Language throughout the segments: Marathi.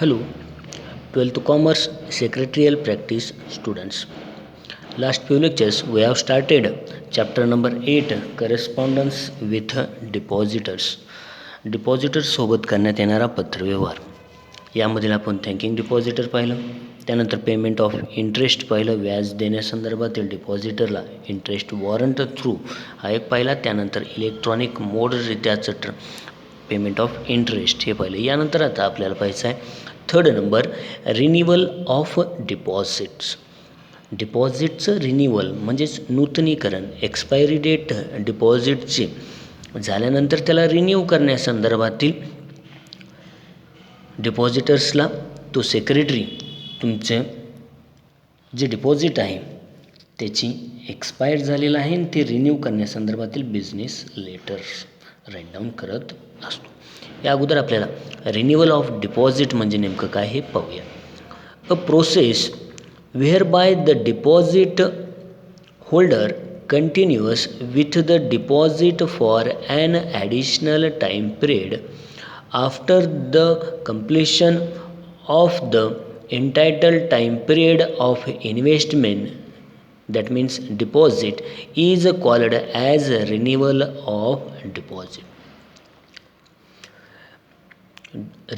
Hello, 12th Commerce Secretarial Practice students. Last few lectures we have started chapter number 8 correspondence with depositors. Depositors सोबत करण्यात येणारा पत्रव्यवहार. यामधील आपण थँकिंग डिपॉझिटर पाहिलं, त्यानंतर पेमेंट ऑफ इंटरेस्ट पाहिलं, व्याज देण्यासंदर्भातील डिपॉझिटरला इंटरेस्ट वॉरंट थ्रू हा एक पाहिला, त्यानंतर इलेक्ट्रॉनिक मोडरित्याचं पेमेंट ऑफ इंटरेस्ट हे पाहिलं. यानंतर आता आपल्याला पाहायचं आहे third number renewal of deposits. डिपॉझिटचं रिन्युअल म्हणजेच नूतनीकरण, एक्सपायरी डेट डिपॉझिटची झाल्यानंतर त्याला रिन्यू करण्यासंदर्भातील डिपॉझिटर्सला तो सेक्रेटरी तुमचे जे डिपॉझिट आहे त्याची एक्सपायर झालेलं आहे आणि ते रिन्यू करण्यासंदर्भातील बिझनेस लेटर्स राईट डाऊन करत असतो. या अगोदर आपल्याला रिन्युअल ऑफ डिपॉझिट म्हणजे नेमकं काय हे पाहूया. A process wear bye the deposit holder continues with the deposit for an additional time period after the completion of the entitled time period of investment, that means deposit, is called as renewal of deposit.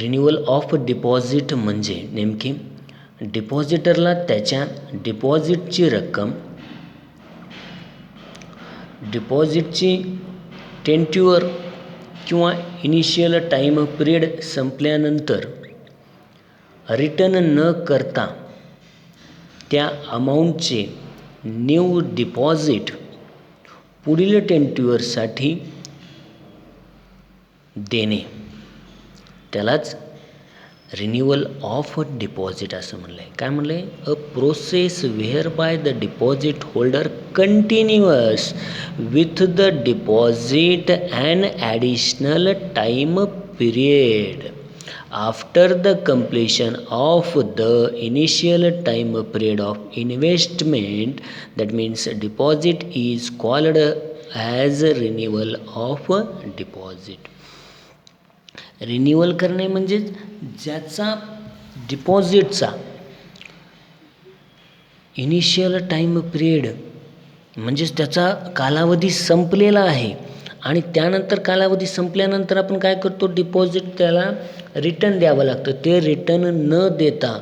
Renewal of deposit म्हणजे नेमकी डिपॉझिटरला त्याच्या डिपॉझिटची रक्कम, डिपॉझिटची टेंट्युअर किंवा इनिशियल टाईम पिरियड संपल्यानंतर रिटर्न न करता त्या अमाऊंटचे न्यू डिपॉझिट पुढील टेंट्युअरसाठी देणे, त्यालाच रिन्युअल ऑफ डिपॉझिट असं म्हणलं आहे. काय म्हणलं आहे? A process wear bye the deposit holder continuous with the deposit and additional time period after the completion of the initial time period of investment, that means deposit is called as renewal of deposit. Renewal करणे म्हणजे ज्याचा डिपॉझिटचा इनिशियल टाईम पिरियड म्हणजेच त्याचा कालावधी संपलेला आहे आणि त्यानंतर कालावधी संपल्यानंतर आपण काय करतो, डिपॉझिट त्याला रिटर्न द्यावं लागतं. ते रिटर्न न देता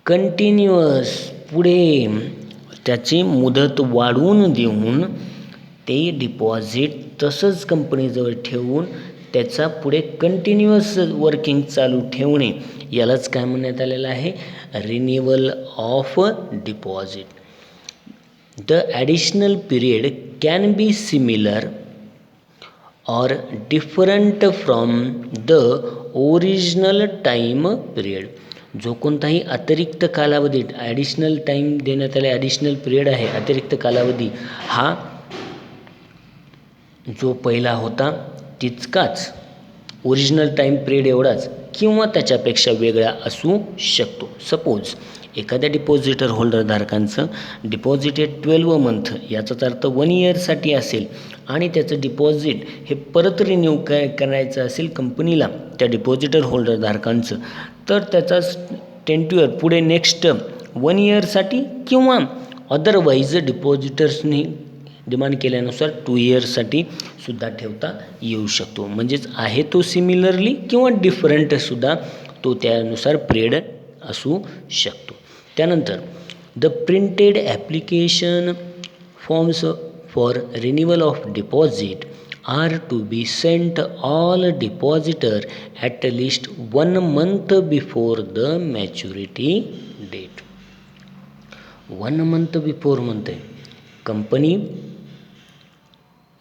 कंटिन्युअस पुढे त्याची मुदत वाढवून देऊन ते डिपॉझिट तसंच कंपनीजवळ ठेवून त्याचा पुढे कंटिन्युअस वर्किंग चालू ठेवणे, यालाच काय म्हणण्यात आलेलं आहे, renewal of deposit. The additional period can be similar or different from the original time period. जो कोणताही अतिरिक्त कालावधी ॲडिशनल टाईम देण्यात आले, ॲडिशनल पिरियड आहे, अतिरिक्त कालावधी, हा जो पहिला होता तितकाच ओरिजिनल टाईम पिरियड एवढाच किंवा त्याच्यापेक्षा वेगळा असू शकतो. सपोज एखाद्या डिपॉझिटर होल्डर धारकांचं डिपॉझिट हे 12 मंथ, याचाच अर्थ 1 इयरसाठी असेल आणि त्याचं डिपॉझिट हे परत रिन्यू करायचं असेल कंपनीला त्या डिपॉझिटर होल्डर धारकांचं, तर त्याचा टेंट्युअर पुढे नेक्स्ट 1 इयरसाठी किंवा अदरवाईज डिपॉझिटर्सनी डिमांड केल्यानुसार 2 इयर्ससाठी सुद्धा ठेवता येऊ शकतो. म्हणजेच आहे तो सिमिलरली किंवा डिफरंटसुद्धा तो त्यानुसार पिरियड असू शकतो. त्यानंतर the printed application forms for renewal of deposit are to be sent all depositor at least 1 month before the maturity date. 1 month before म्हणते कंपनी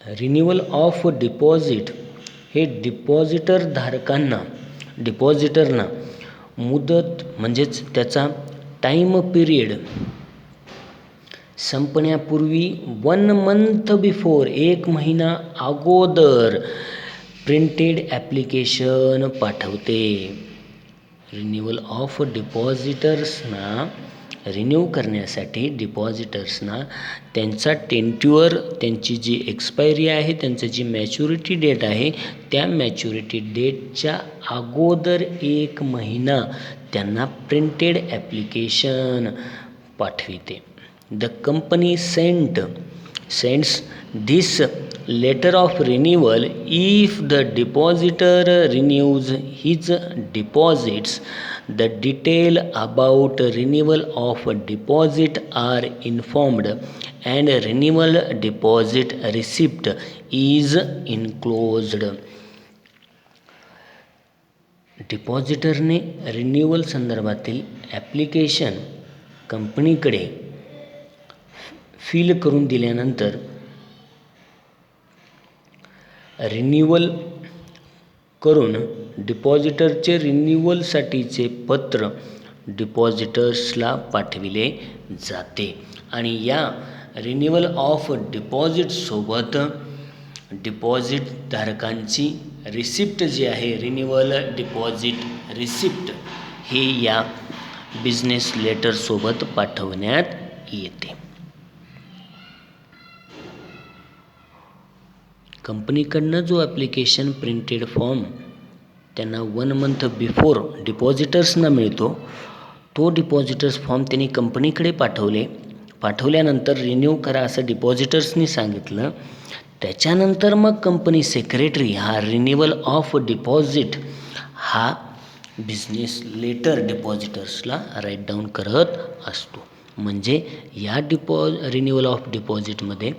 रिन्युअल ऑफ डिपॉझिट हे डिपॉझिटरना मुदत म्हणजेच त्याचा टाईम पिरियड संपण्यापूर्वी 1 month बिफोर, 1 महिना अगोदर प्रिंटेड ॲप्लिकेशन पाठवते. रिन्युअल ऑफ डिपॉझिटर्सना रिन्यू करण्यासाठी डिपॉझिटर्सना त्यांचा टेन्ट्युअर, त्यांची जी एक्सपायरी आहे, त्यांचं जी मॅच्युरिटी डेट आहे, त्या मॅच्युरिटी डेटच्या अगोदर 1 महिना त्यांना प्रिंटेड ॲप्लिकेशन पाठविते. The company sends this letter of renewal if the depositor renews his deposits. The detail about renewal of deposit are informed and renewal deposit receipt is enclosed. डिपॉझिटरने रिन्युअल संदर्भातील ॲप्लिकेशन कंपनीकडे फिल करून दिल्यानंतर रिन्युअल करून डिपॉझिटरचे रिन्युअलसाठीचे पत्र डिपॉझिटर्सला पाठविले जाते आणि या रिन्युअल ऑफ डिपॉझिटसोबत डिपॉझिट धारकांची रिसिप्ट जी आहे, रिन्युअल डिपॉझिट रिसिप्ट, हे या बिझनेस लेटरसोबत पाठवण्यात येते. कंपनीकडनं जो ॲप्लिकेशन प्रिंटेड फॉर्म त्यांना 1 मंथ बिफोर डिपॉझिटर्सना मिळतो, तो डिपॉझिटर्स फॉर्म त्यांनी कंपनीकडे पाठवल्यानंतर रिन्यू करा असं डिपॉझिटर्सनी सांगितलं. त्याच्यानंतर मग कंपनी सेक्रेटरी हा रिन्युअल ऑफ डिपॉझिट हा बिझनेस लेटर डिपॉझिटर्सला राईट डाऊन करत असतो. म्हणजे या रिन्युअल ऑफ डिपॉझिटमध्ये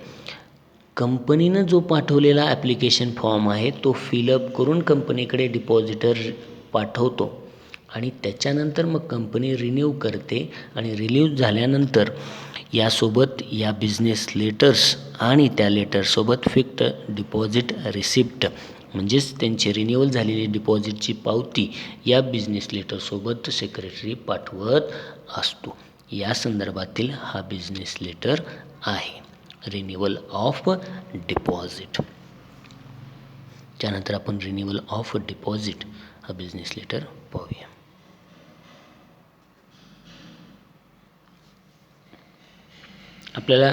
कंपनीनं जो पाठवलेला ॲप्लिकेशन फॉर्म आहे तो फिलअप करून कंपनीकडे डिपॉझिटर पाठवतो आणि त्याच्यानंतर मग कंपनी रिन्यू करते आणि रिन्यू झाल्यानंतर यासोबत या बिझनेस लेटर्स आणि त्या लेटरसोबत फिक्स्ड डिपॉझिट रिसिप्ट म्हणजेच त्यांची रिन्युअल झालेली डिपॉझिटची पावती या बिझनेस लेटरसोबत सेक्रेटरी पाठवत असतो. या संदर्भातील हा बिझनेस लेटर आहे, रिन्युअल ऑफ डिपॉझिट. त्यानंतर आपण रिन्युअल ऑफ डिपॉझिट हा बिझनेस लेटर पाहूया. आपल्याला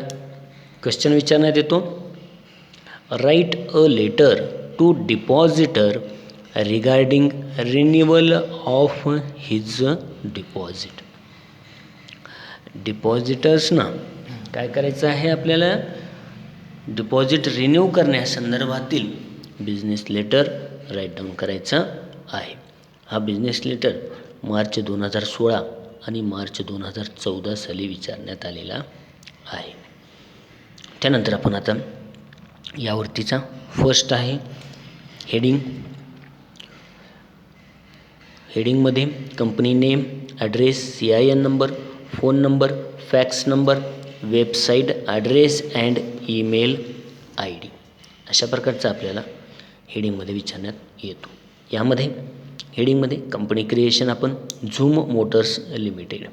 क्वेश्चन विचारण्यात येतो, write a letter to depositor regarding renewal of his deposit. डिपॉझिटर्सना काय करायचं आहे, आपल्याला डिपॉझिट रिन्यू करण्यासंदर्भातील बिझनेस लेटर राईट डाऊन करायचं आहे. हा बिझनेस लेटर मार्च 2016 आणि मार्च 2014 साली विचारण्यात आलेला आहे. त्यानंतर आपण आता यावरतीचा फर्स्ट आहे हेडिंगमध्ये company name, address, CIN number, phone number, fax number, website address and email ID अशा प्रकारचा आपल्याला हेडिंगमध्ये विचारण्यात येतो. यामध्ये हेडिंगमध्ये कंपनी क्रिएशन आपण झूम मोटर्स लिमिटेड,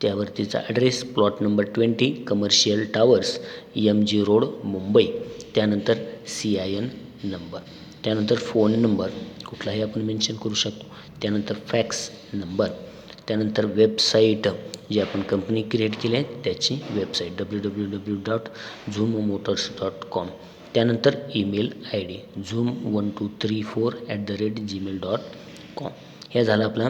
त्यावरतीचा address plot number 20 commercial towers MG road Mumbai, त्यानंतर CIN नंबर, त्यानंतर फोन नंबर कुठलाही आपण मेन्शन करू शकतो, त्यानंतर फॅक्स नंबर, त्यानंतर वेबसाईट जी आपण कंपनी क्रिएट केली आहे त्याची वेबसाईट www.zoommotors.com, त्यानंतर ईमेल ID zoom1234@gmail.com. हे झालं आपला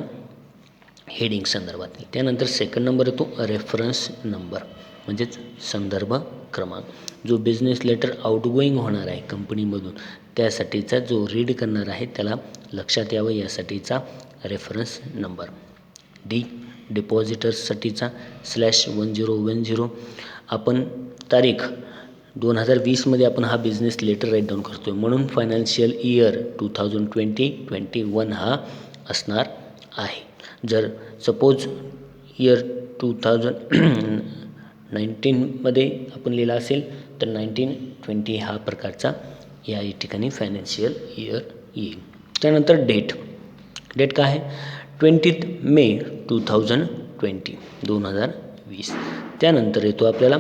हेडिंग संदर्भातील. त्यानंतर सेकंड नंबर येतो रेफरन्स नंबर म्हणजेच संदर्भ क्रमांक. जो बिझनेस लेटर आउटगोईंग होणार आहे कंपनीमधून त्यासाठीचा जो रीड करणार आहे त्याला लक्षात यावं यासाठीचा रेफरन्स नंबर. डिपॉझिटर्ससाठीचा /1010. आपण तारीख 2020 आपण हा बिझनेस लेटर राईट डाऊन करतो आहे म्हणून फायनान्शियल इयर 2020-21 हा असणार आहे. जर सपोज इयर 2019 आपण लिहिला असेल तर 1920 हा प्रकारचा या ठिकाणी फायनान्शियल इयर येईल. त्यानंतर डेट काय आहे 20 मे 2020. त्यानंतर येतो आपल्याला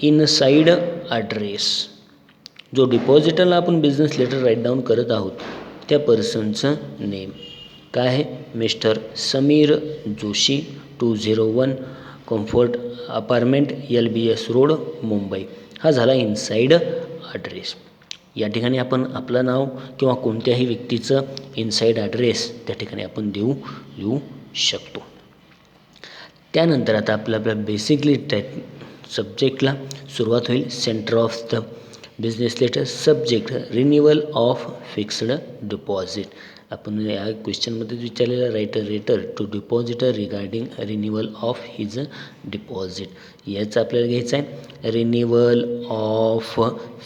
इनसाईड ॲड्रेस. जो डिपॉझिटरला आपण बिझनेस लेटर राईट डाऊन करत आहोत त्या पर्सनचं नेम काय आहे, mister Sameer Joshi 201 comfort apartment LBS road Mumbai. हा झाला इनसाईड ॲड्रेस. या ठिकाणी आपण आपलं नाव किंवा कोणत्याही व्यक्तीचं इनसाईड ॲड्रेस त्या ठिकाणी आपण लिहू शकतो. त्यानंतर आता आपल्या बेसिकली सब्जेक्टला सुरुवात होईल. Centre of the business letter. Subject renewal of fixed deposit. आपण या क्वेश्चनमध्ये विचारलेला write a letter to depositor regarding renewal of his deposit. याचं आपल्याला घ्यायचं आहे renewal of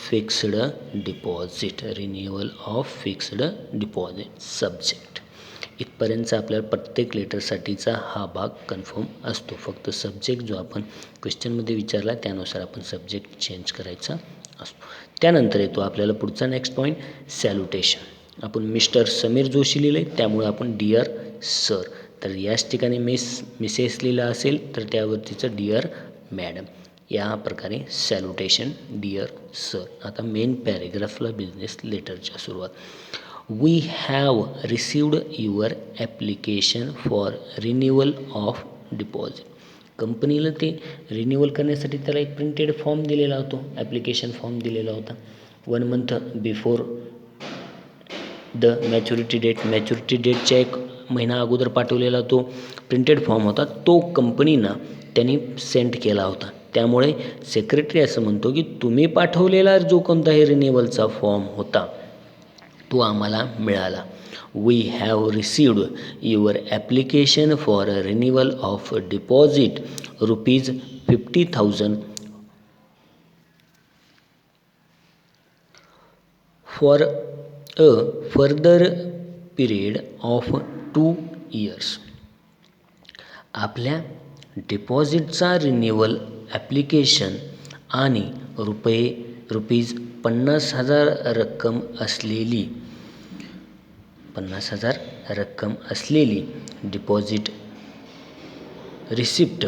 fixed deposit. Renewal of fixed deposit subject. इथपर्यंतचा आपल्याला प्रत्येक लेटरसाठीचा हा भाग कन्फर्म असतो. फक्त सब्जेक्ट जो आपण क्वेश्चनमध्ये विचारला त्यानुसार आपण सब्जेक्ट चेंज करायचा असतो. त्यानंतर येतो आपल्याला पुढचा नेक्स्ट पॉईंट सॅल्युटेशन. आपण मिस्टर समीर जोशी लिहिले त्यामुळे आपण डिअर सर. तर याच ठिकाणी मिसेस लिहिलं असेल तर त्यावरतीचं डिअर मॅडम. या प्रकारे सॅल्युटेशन डिअर सर. आता मेन पॅरेग्राफला बिझनेस लेटरच्या सुरुवात. We have received your application for renewal of deposit. कंपनीला ते रिन्युअल करण्यासाठी त्याला एक प्रिंटेड फॉर्म दिलेला होता. ॲप्लिकेशन फॉर्म दिलेला होता. 1 month before the maturity date. Maturity डेटच्या 1 महिना अगोदर पाठवलेला तो प्रिंटेड फॉर्म होता. तो कंपनीनं त्यांनी सेंड केला होता. त्यामुळे सेक्रेटरी असं म्हणतो की तुम्ही पाठवलेला जो कोणताही रिन्युअलचा फॉर्म होता तो आम्हाला मिळाला. We have received your application for a renewal of deposit ₹50,000 for a further period of 2 years. आपल्या डिपॉझिटचा रिन्युअल ॲप्लिकेशन आणि रुपीज 50,000 रक्कम असलेली डिपॉझिट रिसिप्ट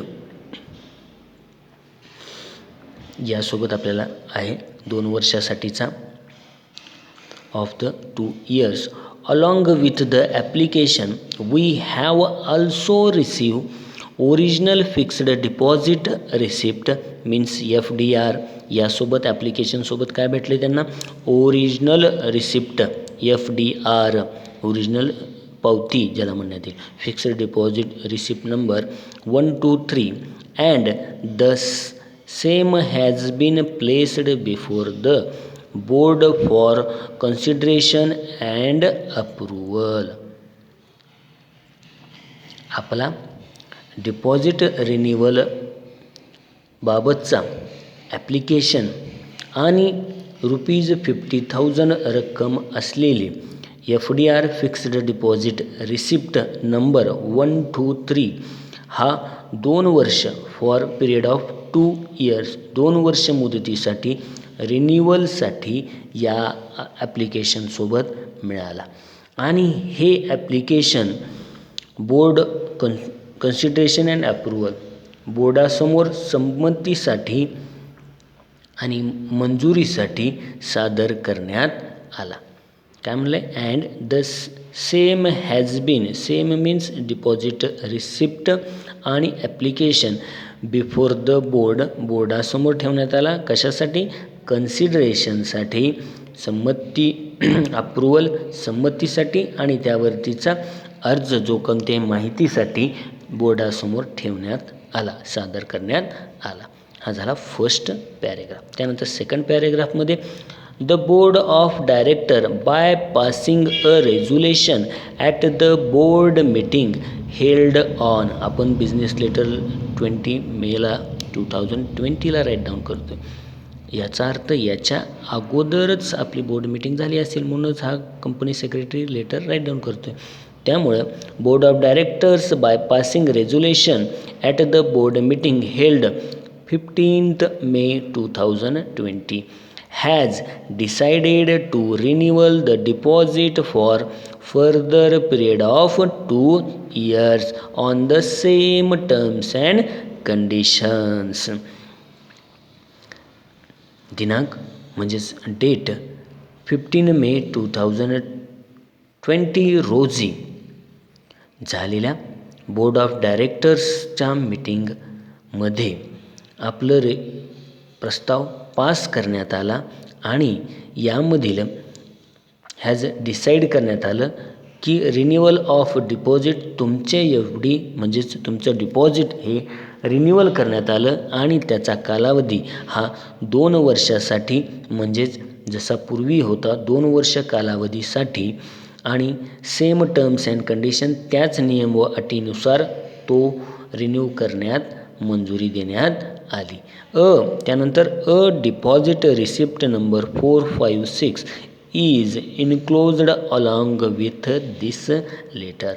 यासोबत आपल्याला आहे 2 वर्षासाठीचा of the 2 years. Along with the application, we have also received original fixed deposit receipt means FDR. यासोबत ॲप्लिकेशनसोबत काय भेटले त्यांना ओरिजिनल रिसिप्ट FDR. ओरिजिनल पावती ज्याला म्हणण्यात येईल. Fixed deposit receipt number 123 and the same has been placed before the board for consideration and approval. आपला डिपॉझिट रिन्युअल बाबतचा ॲप्लिकेशन आणि ₹50,000 रक्कम असलेली FDR fixed deposit receipt number 123 हा 2 वर्ष फॉर पिरियड ऑफ 2 years 2 वर्ष मुदतीसाठी रिन्युअलसाठी या ॲप्लिकेशनसोबत मिळाला. आणि हे application board consideration and approval बोर्डासमोर संमतीसाठी आणि मंजुरीसाठी सादर करण्यात आला. काय म्हणलं आहे and the same has been. Same means deposit receipt आणि ॲप्लिकेशन बिफोर द बोर्ड बोर्डासमोर ठेवण्यात आला. कशासाठी कन्सिडरेशनसाठी संमती अप्रुव्हल संमतीसाठी आणि त्यावरतीचा अर्ज जो कोणत्याही माहितीसाठी बोर्डासमोर ठेवण्यात आला सादर करण्यात आला. हा झाला फर्स्ट पॅरेग्राफ. त्यानंतर सेकंड पॅरेग्राफमध्ये the board of director by passing a resolution at the board meeting held on. आपण बिझनेस लेटर 20 मेला 2020ला राईट डाऊन करतो. याचा अर्थ याच्या अगोदरच आपली बोर्ड मीटिंग झाली असेल म्हणूनच हा company secretary letter write down करतो. त्यामुळं board of directors by passing resolution at the board meeting held 15th May 2020 has decided to renew the deposit for further period of 2 years on the same terms and conditions. दिनांक म्हणजेच डेट 15 मे 2020 रोजी झालेल्या बोर्ड ऑफ डायरेक्टर्सच्या मीटिंग मध्ये आपलं प्रस्ताव पास करण्यात आला आणि यामधील हॅज डिसाईड करण्यात आलं की रिन्युअल ऑफ डिपॉझिट तुमचे एफ डी म्हणजेच तुमचं डिपॉझिट हे रिन्युअल करण्यात आलं आणि त्याचा कालावधी हा 2 वर्षासाठी म्हणजेच जसा पूर्वी होता 2 वर्ष कालावधीसाठी आणि सेम टर्म्स अँड कंडिशन त्याच नियम व अटीनुसार तो रिन्यू करण्यात मंजुरी देण्यात आली. त्यानंतर deposit receipt number 456 is enclosed along with this letter.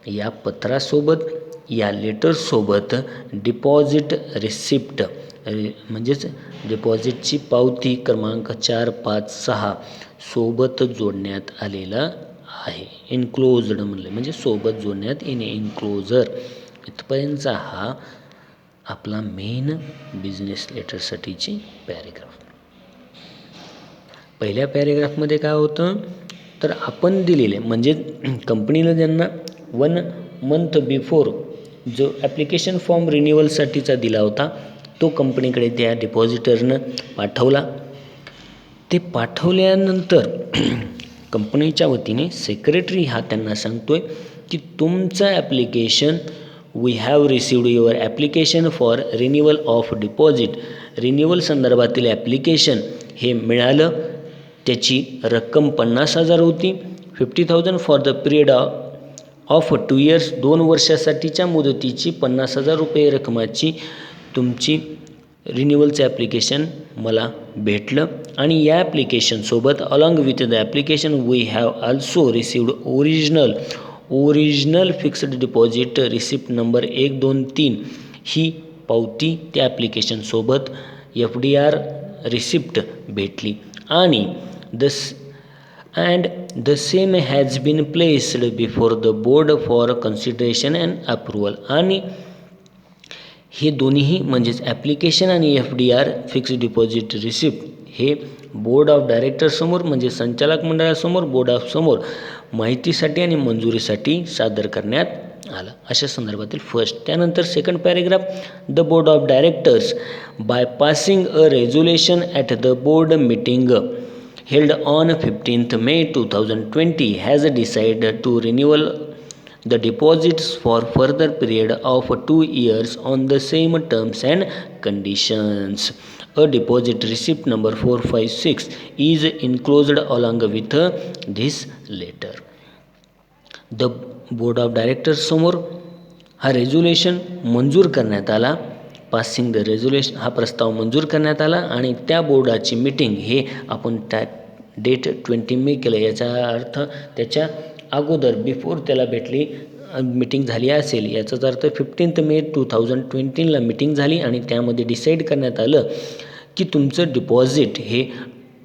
या पत्रासोबत या लेटरसोबत डिपॉझिट रिसिप्ट म्हणजेच डिपॉझिटची पावती क्रमांक 4, 5, 6 सोबत जोडण्यात आलेला आहे. इन्क्लोज्ड म्हणलं म्हणजे सोबत जोडण्यात येणे, इन्क्लोजर. इथपर्यंतचा हा आपला मेन बिझनेस लेटरसाठीची पॅरेग्राफ. पहिल्या पॅरेग्राफमध्ये काय होतं तर आपण दिलेले म्हणजे कंपनीनं ज्यांना 1 मंथ बिफोर जो ॲप्लिकेशन फॉर्म रिन्युअलसाठीचा दिला होता तो कंपनीकडे त्या डिपॉझिटरनं पाठवला. ते पाठवल्यानंतर कंपनीच्या वतीने सेक्रेटरी हा त्यांना सांगतोय की तुमचं application we have received your application for renewal of deposit. Renewal संदर्भातील ॲप्लिकेशन हे मिळालं. त्याची रक्कम 50,000 होती. 50,000 for the period of 2 years. 2 वर्षासाठीच्या मुदतीची 50,000 रुपये रकमाची तुमची रिन्युअलचं ॲप्लिकेशन मला भेटलं आणि या ॲप्लिकेशनसोबत along with the application we have also received original fixed deposit receipt number 1, 2, 3 ही पावती त्या ॲप्लिकेशनसोबत FDR रिसिप्ट भेटली आणि the same has been placed before the board for consideration and approval. आणि हे दोन्हीही म्हणजेच ॲप्लिकेशन आणि FDR फिक्स्ड डिपॉझिट रिसिप्ट हे बोर्ड ऑफ डायरेक्टरसमोर म्हणजे संचालक मंडळासमोर बोर्ड ऑफ समोर माहितीसाठी आणि मंजुरीसाठी सादर करण्यात आलं. अशा संदर्भातील फर्स्ट. त्यानंतर second paragraph. The board of directors by passing a resolution at the board meeting held on 15th May 2020 has decided to renewal the deposits for further period of 2 years on the same terms and conditions. A deposit receipt number 456 is enclosed along with this letter. The board of directors समोर हा रेझोल्युशन मंजूर करण्यात आला. पासिंग द रेझोल्युशन हा प्रस्ताव मंजूर करण्यात आला आणि त्या बोर्डाची मीटिंग हे आपण डेट 20 मे केलं. याचा अर्थ त्याच्या अगोदर बिफोर त्याला भेटली मीटिंग झाली असेल. याचाच अर्थ 15th May 2020ला मीटिंग झाली आणि त्यामध्ये डिसाईड करण्यात आलं की तुमचं डिपॉझिट हे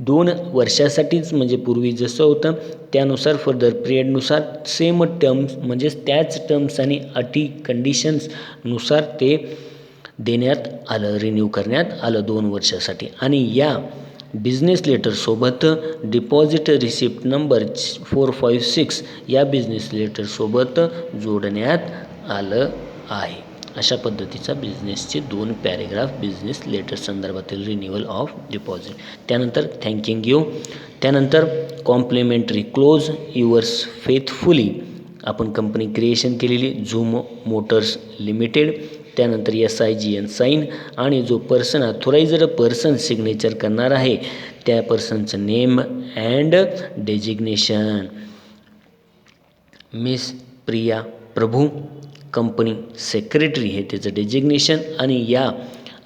2 वर्षासाठीच म्हणजे पूर्वी जसं होतं त्यानुसार फर्दर पिरियडनुसार सेम टर्म्स म्हणजेच त्याच टर्म्स आणि अटी कंडिशन्सनुसार ते देण्यात आलं, रिन्यू करण्यात आलं 2 वर्षासाठी. आणि या बिझनेस लेटरसोबत डिपॉझिट रिसिप्ट नंबर 456 या बिझनेस लेटरसोबत जोडण्यात आलं आहे. अशा पद्धतीचा बिझनेसचे 2 पॅरेग्राफ बिझनेस लेटर संदर्भातील रिन्युअल ऑफ डिपॉझिट. त्यानंतर थँकिंग यू. त्यानंतर कॉम्प्लिमेंटरी क्लोज युअर्स फेथफुली आपण कंपनी क्रिएशन केलेली झूम मोटर्स लिमिटेड. त्यानंतर SIGN साईन आणि जो पर्सन अथोराइज्ड पर्सन सिग्नेचर करणार आहे त्या पर्सनचं name and designation. Miss Priya Prabhu company secretary हे त्याचं डेजिग्नेशन. आणि या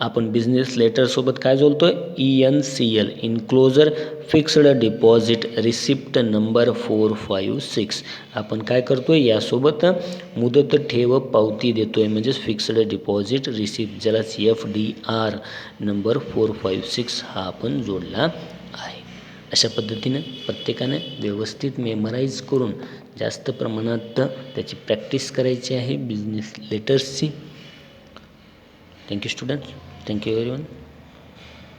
आपण बिझनेस लेटरसोबत काय जोडतो आहे ENCL enclosure fixed deposit receipt number 456. आपण काय करतो आहे यासोबत मुदत ठेव पावती देतो आहे म्हणजेच फिक्स्ड डिपॉझिट रिसिप्ट ज्यालाच FDR नंबर 456 हा आपण जोडला आहे. अशा पद्धतीनं प्रत्येकाने व्यवस्थित मेमराईज करून जास्त प्रमाणात त्याची प्रॅक्टिस करायची आहे बिझनेस लेटर्सची. Thank you students. Thank you everyone.